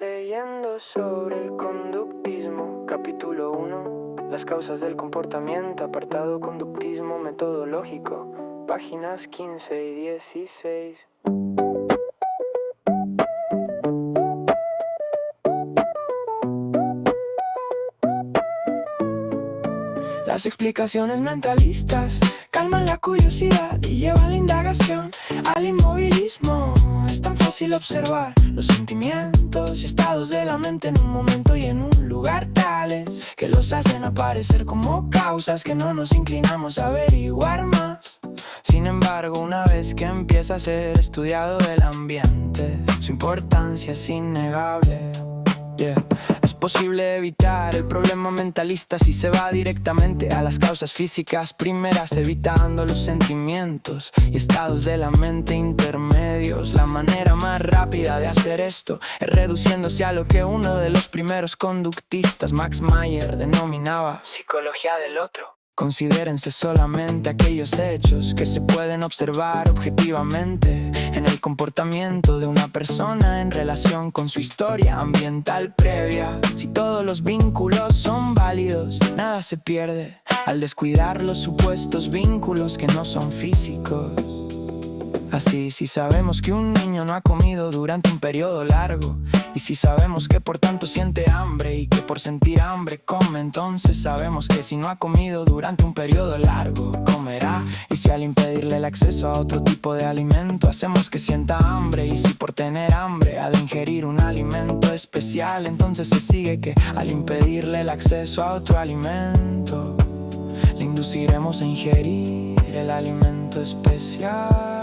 Leyendo sobre el conductismo, capítulo 1, las causas del comportamiento, apartado conductismo metodológico, páginas 15 y 16. Las explicaciones mentalistas calman la curiosidad y llevan la indagación al inmovilismo. Es tan fácil observar los sentimientos y estados de la mente en un momento y en un lugar tales que los hacen aparecer como causas que no nos inclinamos a averiguar más. Sin embargo, una vez que empieza a ser estudiado el ambiente, su importancia es innegable. Es posible evitar el problema mentalista si se va directamente a las causas físicas primeras, evitando los sentimientos y estados de la mente intermedios. La manera más rápida de hacer esto es reduciéndose a lo que uno de los primeros conductistas, Max Meyer, denominaba psicología del otro. Considérense solamente aquellos hechos que se pueden observar objetivamente en el comportamiento de una persona en relación con su historia ambiental previa. Si todos los vínculos son válidos, nada se pierde al descuidar los supuestos vínculos que no son físicos. Así, si sabemos que un niño no ha comido durante un periodo largo, y si sabemos que por tanto siente hambre y que por sentir hambre come, entonces sabemos que si no ha comido durante un periodo largo, comerá. Y si al impedirle el acceso a otro tipo de alimento hacemos que sienta hambre, y si por tener hambre ha de ingerir un alimento especial, entonces se sigue que al impedirle el acceso a otro alimento, le induciremos a ingerir el alimento especial.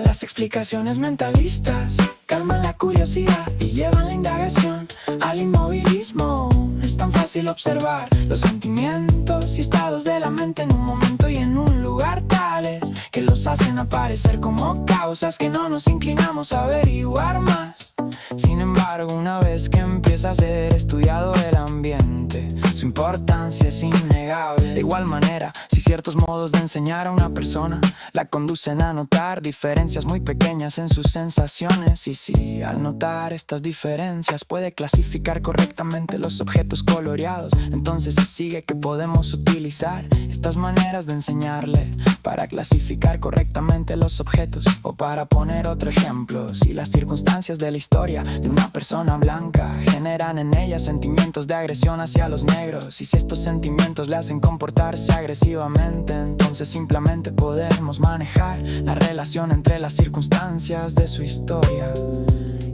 Las explicaciones mentalistas calman la curiosidad y llevan la indagación al inmovilismo. Es tan fácil observar los sentimientos y estados de la mente en un momento y en un lugar tales que los hacen aparecer como causas que no nos inclinamos a averiguar más. Sin embargo, una vez que empieza a ser estudiado el ambiente, su importancia es innegable. De igual manera, si ciertos modos de enseñar a una persona la conducen a notar diferencias muy pequeñas en sus sensaciones, y si al notar estas diferencias puede clasificar correctamente los objetos coloreados, entonces se sigue que podemos utilizar estas maneras de enseñarle para clasificar correctamente los objetos. O para poner otro ejemplo, si las circunstancias de la historia de una persona blanca generan en ella sentimientos de agresión hacia los negros, y si estos sentimientos le hacen comportarse agresivamente, entonces simplemente podemos manejar la relación entre las circunstancias de su historia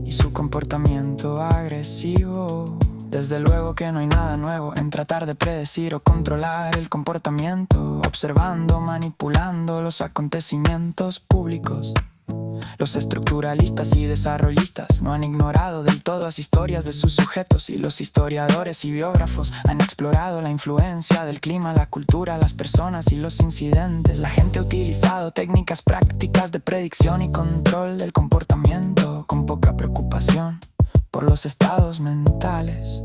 y su comportamiento agresivo. Desde luego que no hay nada nuevo en tratar de predecir o controlar el comportamiento, observando, manipulando los acontecimientos públicos. Los estructuralistas y desarrollistas no han ignorado del todo las historias de sus sujetos, y los historiadores y biógrafos han explorado la influencia del clima, la cultura, las personas y los incidentes. La gente ha utilizado técnicas prácticas de predicción y control del comportamiento con poca preocupación por los estados mentales.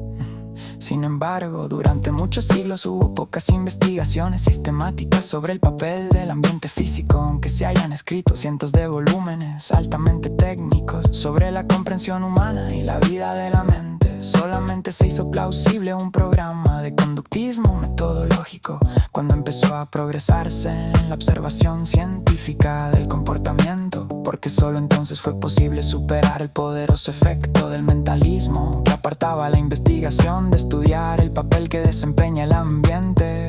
Sin embargo, durante muchos siglos hubo pocas investigaciones sistemáticas sobre el papel del ambiente físico, aunque se hayan escrito cientos de volúmenes altamente técnicos sobre la comprensión humana y la vida de la mente. Solamente se hizo plausible un programa de conductismo metodológico cuando empezó a progresarse en la observación científica del comportamiento, porque solo entonces fue posible superar el poderoso efecto del mentalismo que apartaba la investigación de estudiar el papel que desempeña el ambiente.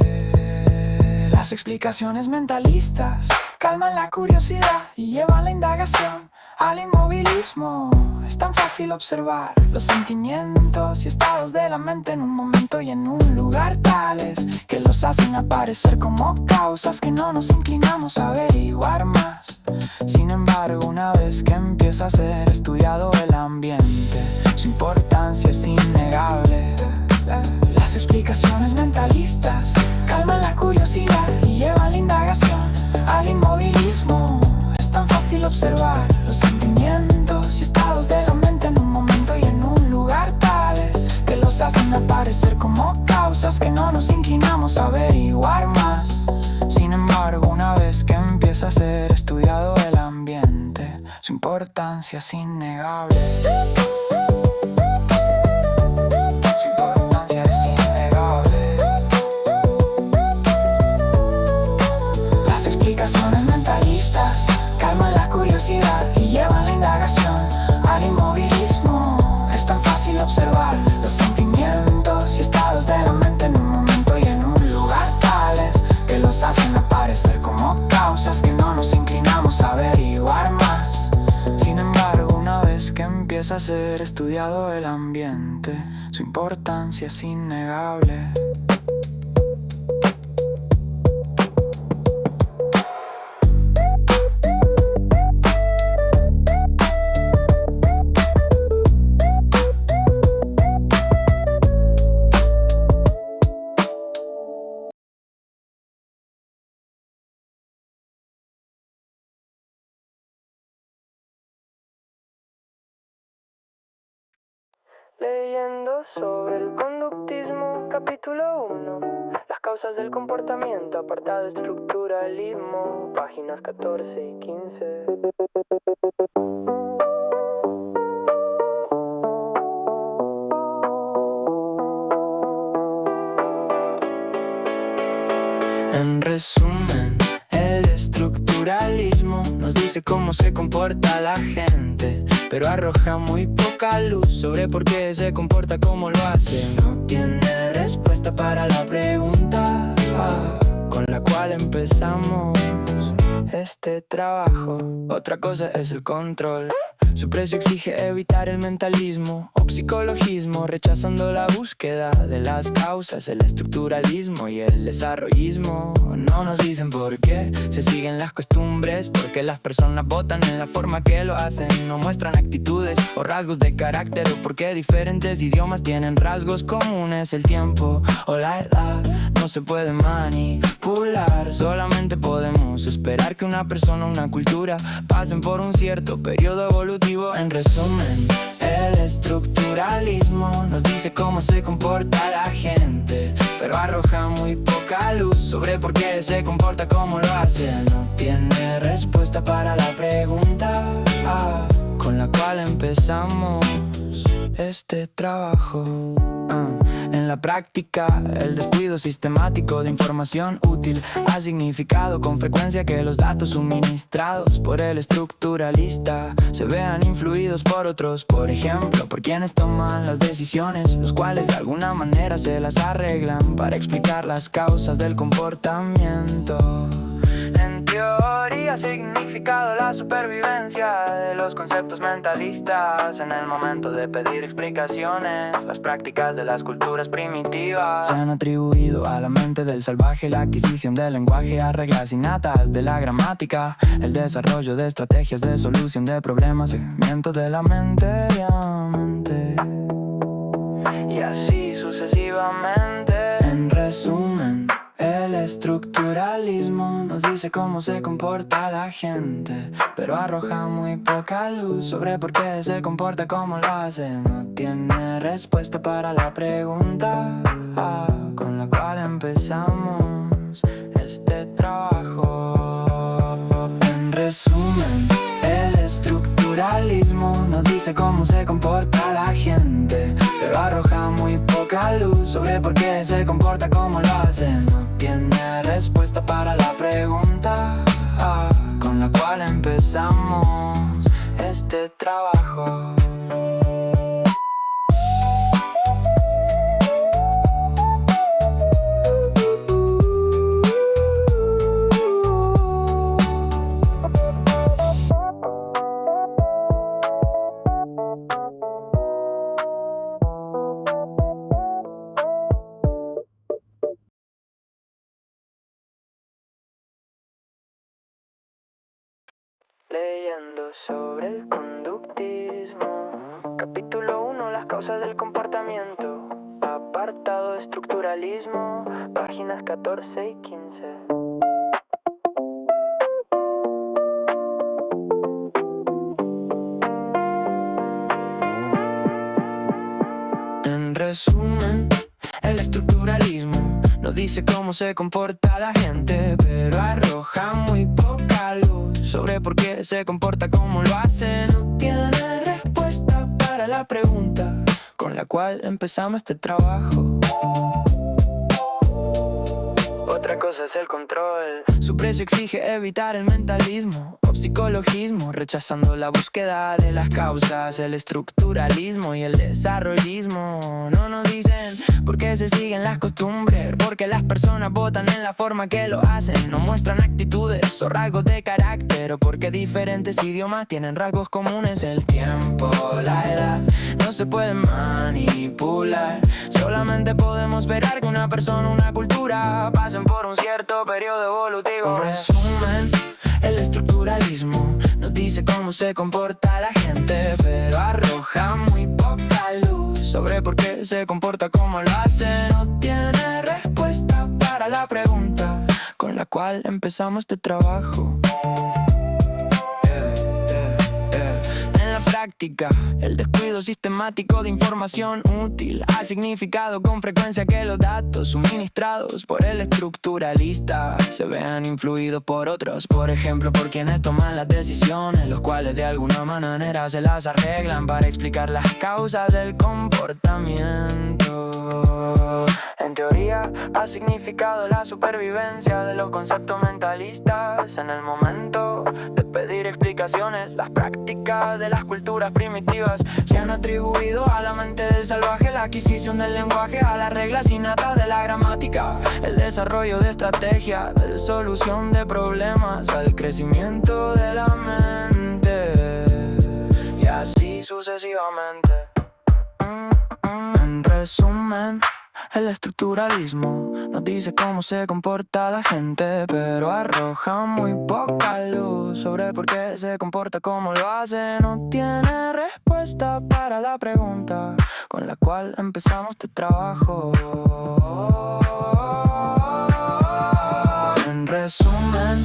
Las explicaciones mentalistas calman la curiosidad y llevan la indagación al inmovilismo. Es tan fácil observar los sentimientos y estados de la mente en un momento y en un lugar tales que los hacen aparecer como causas que no nos inclinamos a averiguar más. Sin embargo, una vez que empieza a ser estudiado el ambiente, su importancia es innegable. Las explicaciones mentalistas calman la curiosidad y llevan la indagación al inmovilismo. Es tan fácil observar los sentimientos y estados de la mente en un momento y en un lugar tales que los hacen aparecer como causas que no nos inclinamos a averiguar más. Sin embargo, una vez que empieza a ser estudiado el ambiente, su importancia es innegable. observar los sentimientos y estados de la mente en un momento y en un lugar tales que los hacen aparecer como causas que no nos inclinamos a averiguar más. Sin embargo, una vez que empieza a ser estudiado el ambiente, su importancia es innegable. Leyendo sobre el conductismo, capítulo 1. Las causas del comportamiento, apartado estructuralismo, páginas 14 y 15. En resumen, el estructuralismo nos dice cómo se comporta la gente, pero arroja muy poca luz sobre por qué se comporta como lo hace. No tiene respuesta para la pregunta con la cual empezamos este trabajo. Otra cosa es el control. Su precio exige evitar el mentalismo o psicologismo, rechazando la búsqueda de las causas, el estructuralismo y el desarrollismo. No nos dicen por qué se siguen las costumbres, porque las personas votan en la forma que lo hacen. No muestran actitudes o rasgos de carácter, o porque diferentes idiomas tienen rasgos comunes. El tiempo o la edad no se puede manipular, solamente podemos esperar que una persona o una cultura pasen por un cierto periodo evolutivo. En resumen, el estructuralismo nos dice cómo se comporta la gente, pero arroja muy poca luz sobre por qué se comporta como lo hace. No tiene respuesta para la pregunta con la cual empezamos este trabajo. En la práctica, el descuido sistemático de información útil ha significado con frecuencia que los datos suministrados por el estructuralista se vean influidos por otros, por ejemplo, por quienes toman las decisiones, los cuales de alguna manera se las arreglan para explicar las causas del comportamiento. En teoría, significado la supervivencia de los conceptos mentalistas en el momento de pedir explicaciones. Las prácticas de las culturas primitivas se han atribuido a la mente del salvaje la adquisición del lenguaje, a reglas innatas de la gramática, el desarrollo de estrategias de solución de problemas, seguimiento de la mente y así sucesivamente. En resumen, el estructuralismo nos dice cómo se comporta la gente, pero arroja muy poca luz sobre por qué se comporta como lo hace. No tiene respuesta para la pregunta con la cual empezamos este trabajo. En resumen, el estructuralismo nos dice cómo se comporta la gente, pero arroja muy poca luz sobre por qué se comporta como lo hace. No tiene respuesta para la pregunta con la cual empezamos este trabajo. Leyendo sobre el conductismo, capítulo 1, las causas del comportamiento, apartado estructuralismo, páginas 14 y 15. En resumen, el estructuralismo no dice cómo se comporta la gente, pero arroja muy poca luz sobre por qué se comporta como lo hace. No tiene respuesta para la pregunta con la cual empezamos este trabajo. Otra cosa es el control. Su precio exige evitar el mentalismo o psicologismo, rechazando la búsqueda de las causas, el estructuralismo y el desarrollismo. No nos dicen por qué se siguen las costumbres, porque las personas votan en la forma que lo hacen. No muestran actitudes o rasgos de carácter, o porque diferentes idiomas tienen rasgos comunes. El tiempo, la edad, no se pueden manipular. Solamente podemos esperar que una persona, una cultura pasen por un cierto periodo evolutivo. En resumen, el estructuralismo nos dice cómo se comporta la gente, pero arroja muy poca luz sobre por qué se comporta como lo hace. No tiene respuesta para la pregunta con la cual empezamos este trabajo. En la práctica, el descuido sistemático de información útil ha significado con frecuencia que los datos suministrados por el estructuralista se vean influidos por otros. Por ejemplo, por quienes toman las decisiones, los cuales de alguna manera se las arreglan para explicar las causas del comportamiento. En teoría, ha significado la supervivencia de los conceptos mentalistas. En el momento de pedir explicaciones, las prácticas de las culturas primitivas se han atribuido a la mente del salvaje, la adquisición del lenguaje, a las reglas innatas de la gramática, el desarrollo de estrategias de solución de problemas, al crecimiento de la mente, y así sucesivamente. En resumen, el estructuralismo nos dice cómo se comporta la gente, pero arroja muy poca luz sobre por qué se comporta como lo hace. No tiene respuesta para la pregunta con la cual empezamos este trabajo. En resumen,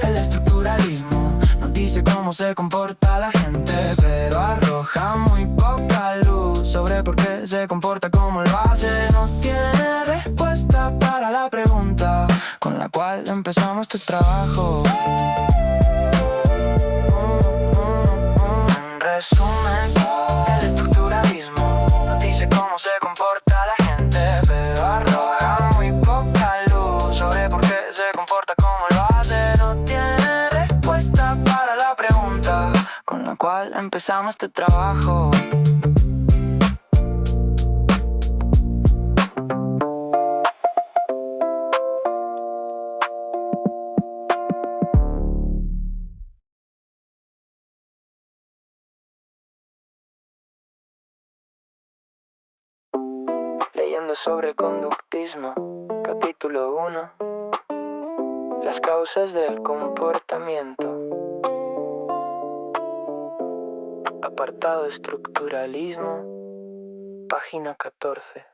el estructuralismo nos dice cómo se comporta la gente, pero arroja muy poca luz sobre por qué se comporta como lo hace. No tiene respuesta para la pregunta con la cual empezamos este trabajo. En resumen, el estructuralismo nos dice cómo se comporta la gente, pero arroja muy poca luz sobre por qué se comporta como lo hace. No tiene respuesta para la pregunta con la cual empezamos este trabajo. Leyendo sobre el conductismo, capítulo 1. Las causas del comportamiento. Apartado estructuralismo, página 14.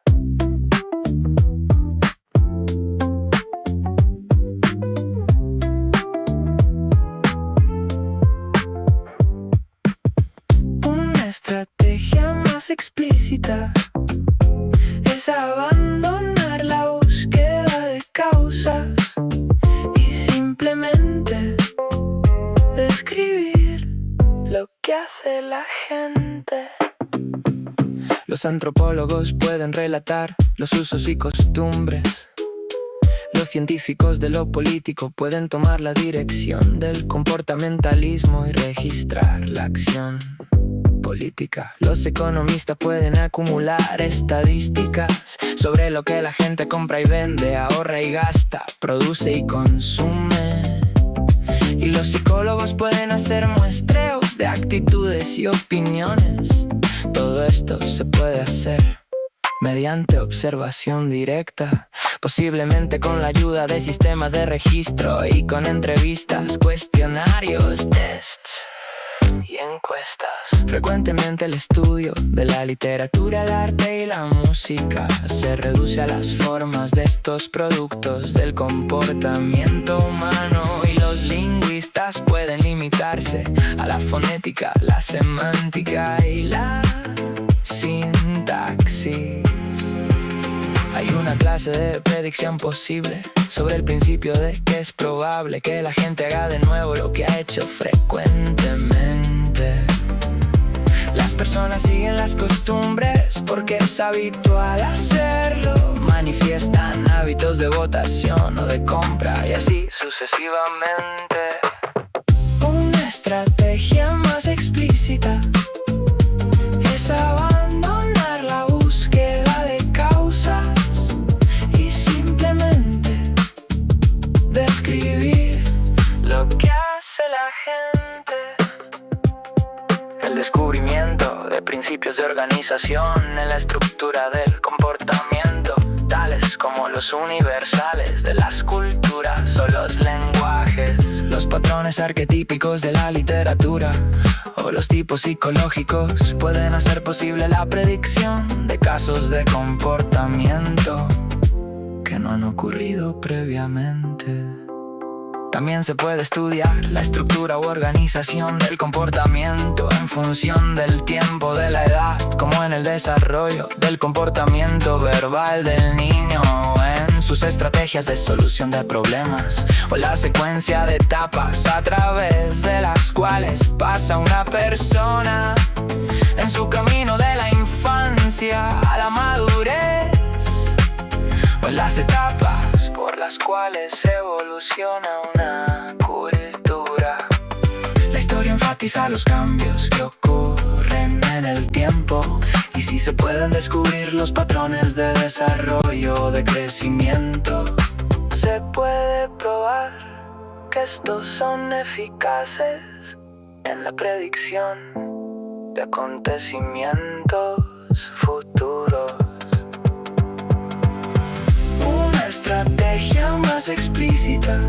Una estrategia más explícita es abandonar la búsqueda de causas y simplemente describir lo que hace la gente. Los antropólogos pueden relatar los usos y costumbres. Los científicos de lo político pueden tomar la dirección del comportamentalismo y registrar la acción política. Los economistas pueden acumular estadísticas sobre lo que la gente compra y vende, ahorra y gasta, produce y consume. Y los psicólogos pueden hacer muestreos de actitudes y opiniones. Todo esto se puede hacer mediante observación directa, posiblemente con la ayuda de sistemas de registro y con entrevistas, cuestionarios, tests y encuestas. Frecuentemente el estudio de la literatura, el arte y la música se reduce a las formas de estos productos del comportamiento humano, y los lingüistas pueden limitarse a la fonética, la semántica y la sintaxis. Hay una clase de predicción posible sobre el principio de que es probable que la gente haga de nuevo lo que ha hecho frecuentemente. Las personas siguen las costumbres porque es habitual hacerlo. Manifiestan hábitos de votación o de compra y así sucesivamente. Una estrategia más explícita es abandonar la búsqueda de causas y simplemente describir lo que hace la gente. El descubrimiento de principios de organización en la estructura del comportamiento, tales como los universales de las culturas o los lenguajes, los patrones arquetípicos de la literatura o los tipos psicológicos, pueden hacer posible la predicción de casos de comportamiento que no han ocurrido previamente. También se puede estudiar la estructura u organización del comportamiento en función del tiempo de la edad, como en el desarrollo del comportamiento verbal del niño, en sus estrategias de solución de problemas o la secuencia de etapas a través de las cuales pasa una persona en su camino de la infancia a la madurez, o en las etapas por las cuales evoluciona una cultura. La historia enfatiza los cambios que ocurren en el tiempo y si se pueden descubrir los patrones de desarrollo o de crecimiento, se puede probar que estos son eficaces en la predicción de acontecimientos futuros. Una estrategia más explícita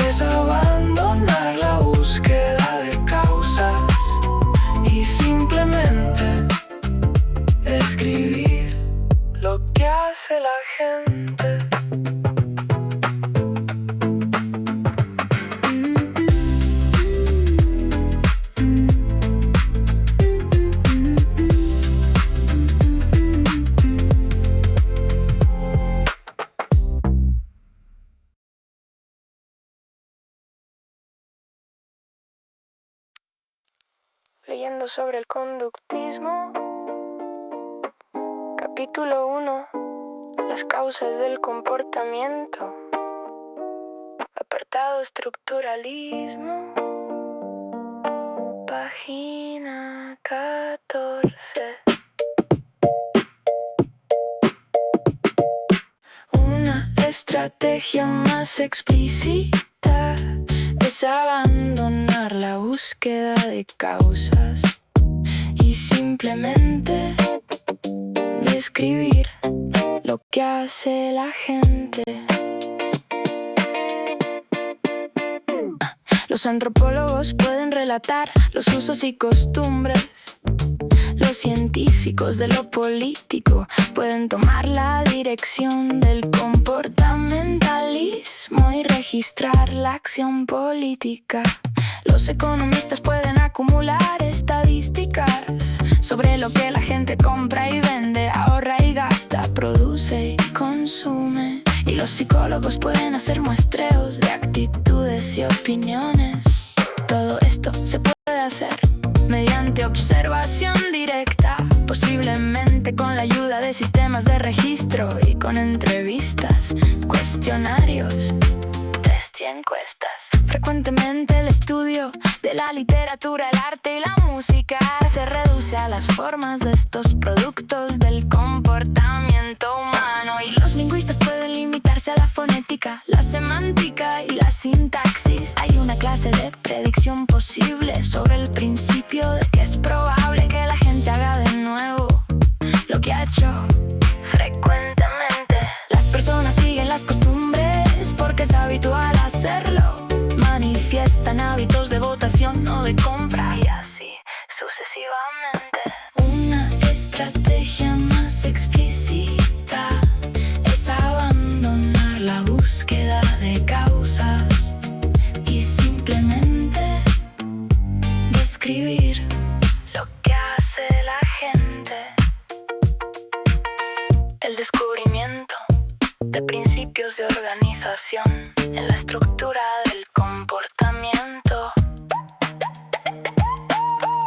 es abandonar la búsqueda de causas y simplemente describir lo que hace la gente. Leyendo sobre el conductismo, capítulo 1, las causas del comportamiento, apartado estructuralismo, página 14. Una estrategia más explícita es abandonar la búsqueda de causas y simplemente describir lo que hace la gente. Los antropólogos pueden relatar los usos y costumbres. Los científicos de lo político pueden tomar la dirección del comportamentalismo y registrar la acción política. Los economistas pueden acumular estadísticas sobre lo que la gente compra y vende, ahorra y gasta, produce y consume. Y los psicólogos pueden hacer muestreos de actitudes y opiniones. Todo esto se puede hacer mediante observación directa, posiblemente con la ayuda de sistemas de registro y con entrevistas, cuestionarios, test y encuestas. Frecuentemente el estudio de la literatura, el arte y la música se reduce a las formas de estos productos del comportamiento humano, y los lingüistas pueden limitarse a la fonética, la semántica y la sintaxis. Hay una clase de predicción posible sobre el principio de que es probable que la gente haga de nuevo lo que ha hecho frecuentemente. Las personas siguen las costumbres porque es habitual hacerlo. Manifiestan hábitos de votación o de compra y así sucesivamente. Una estrategia más explícita es abandonar la búsqueda de causas y simplemente describir lo que hace la gente. El descubrimiento de principios de organización en la estructura del comportamiento,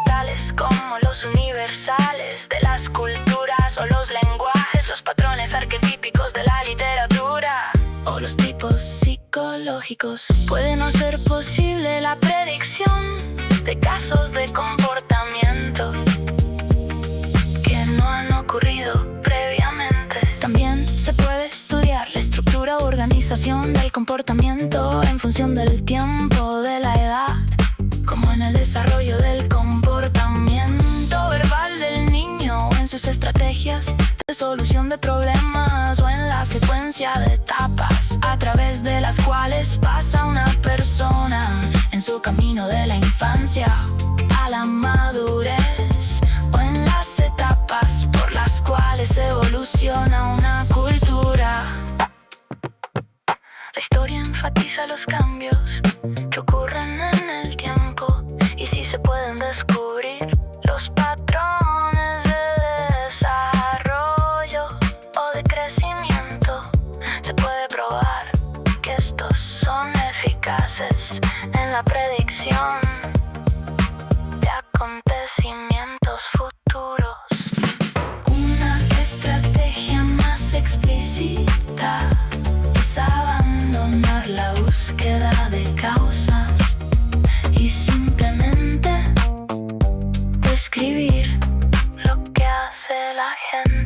tales como los universales de las culturas o los lenguajes, los patrones arquetípicos de la literatura o los tipos psicológicos. biológicos. Puede no ser posible la predicción de casos de comportamiento que no han ocurrido previamente. También se puede estudiar la estructura o organización del comportamiento en función del tiempo, de la edad, como en el desarrollo del comportamiento verbal del niño, o en sus estrategias de solución de problemas, o en la secuencia de etapas a través de las cuales pasa una persona en su camino de la infancia a la madurez, o en las etapas por las cuales evoluciona una cultura. La historia enfatiza los cambios que ocurren en el tiempo, y si se pueden descubrir los patrones de desarrollo o de crecimiento, se puede probar que estos son eficaces en la predicción de acontecimientos futuros. Una estrategia más explícita es abandonar la búsqueda de causas y simplemente describir lo que hace la gente.